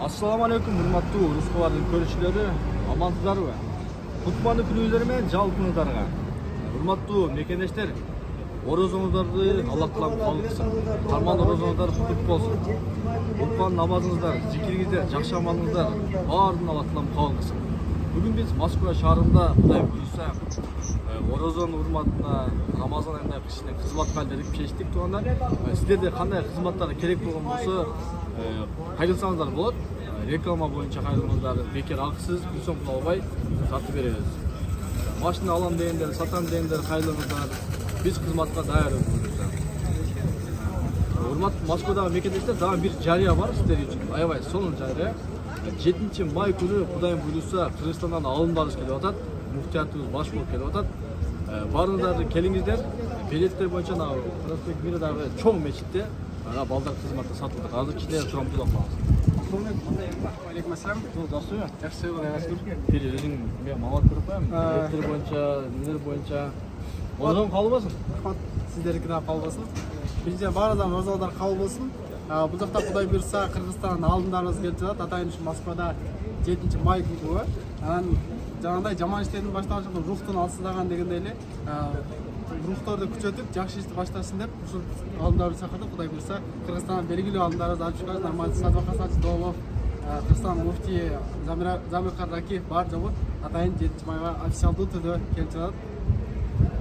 Assalamu alaikum, hurmattуу Ruskobardын көрүүчүлөрү, амансыздарбы? Кутманды күнүңүздөр менен жалпыңыздарга. Hurmattуу мекендештер, орозоңуздарды Аллах таалам кабыл кылсын. Карман орозоңуздар кут болсун. Кутман намазыңыздар, зикириңиздер, жакшы амалыңыздар баарын Аллах таалам кабыл кылсын. Бүгүн биз Москва шаарында Кудай буйруса орозон урматына Рамазан айында кичине кызматка алып чечтик туганда. Сиздерде кандай кызматтар керек болгон болсо, кайрылсаңыздар болот. Реклама боюнча кайрылыңыздар, бекер акысыз, бир сом пул албай сатып беребиз. Машина алам дегендер, сатам дегендер кайрылыңыздар. Биз кызматка даярбыз. Урматтуу Москвадагы мекендештер, дагы бир жарыя бар сиздер үчүн. Аябай сонун жарыя. 7 май күнү Кудайым буйруса Кыргызстандан алымдарыбыз келип атат. Муфтиятыбыз баш болуп келип атат. Баарыңыздар келиңиздер. Билеттер боюнча Проспект Мирадагы чоң мечитте балдар кызматты сатылды. Азыр кичине турамыз калабыз. Алейкум ассалам. Жакшыбы? Жакшы, Кудайга Бир өзүң маалымат берип коем. Билеттер боюнча, нелер боюнча. Орозоң кабыл болсун. рахмат. Сиздердики да кабыл болсун. Биринчи баарыңыздан розалар кабыл болсун. Бул жакта Кудай буйруса Кыргызстандан алымдарыбыз келип жатат. Атайын ушу Москвада 7 май күнү. Анан жанагындай жаман иштердин баштаган рухтун алсыздаган дегендей эле рухторду күчөтүп, жакшы ишти баштасын деп ушул алымдарды чакырдык. Кудай буйруса Кыргызстандан белгилүү алымдарыбыз алып чыгабыз. Нормалдуу Садык Хасанович Долов, Кыргызстан муфтии Замир Ракиев бар жогу. Атайын 7 майга официалдуу түрдө келип жатат.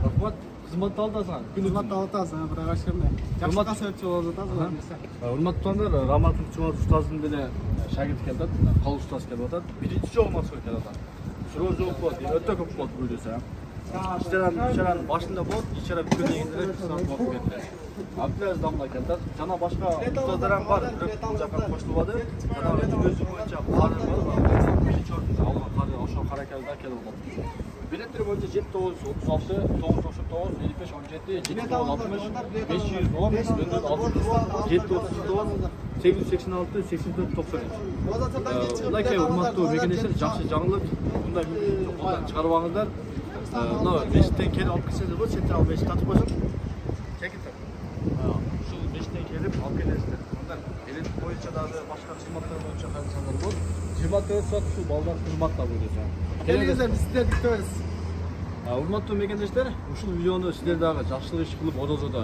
Рахмат. Кызматты алдасың. Кызматты алатасың, Кудайга шүкүр. Жакшы себепчи болуп атасың. Урматтуу туугандар, Раматов Чоңот устазынын деле шагирти келип атат, кал устаз келип атат. Биринчи жолу Москвага келип атат. Суроо жооп болот, өтө көп болот буйруса. Иштеран башында болот, ишчара бүткөндөн кийин кызмат болуп кетти. Абдулазиз Дамла келип атат. Жана башка устаздар ham бар, бирок бул жака кошулбады. Жана өзү боюнча кары бар, биринчи орунда алган кары ошол каракалда келип атат. Билеттер боюнча 7936 999 55 17 760 510 739 886 84 93. Мынакей урматтуу мекендештер, жакшы жаңылык. Мындай мүмкүнчүлүктү колдон чыгарбаңыздар. Мына мечиттен келип алып келсеңиздер болот, сендер ал мечит татып койсоң. Чекиттер. Ушул мечиттен келип алып келесиздер. Мындай билет боюнча дагы башка кызматтар боюнча кайрылсаңдар болот. 24 ушул балдар кызматта буйруса. Келиңиздер, биз сиздерди күтөбүз. Урматтуу мекендештер, ушул видеону сиздер дагы жакшылык иш кылып одозодо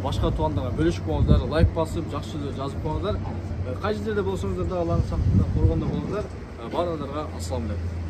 башка туугандарга бөлүшүп коңуздар, лайк басып, жакшы жазып коңуздар. Кайсы жерде болсоңуздар да Алланын сактыгында коргондо болуңуздар. Баарыңыздарга ассалам алейкум.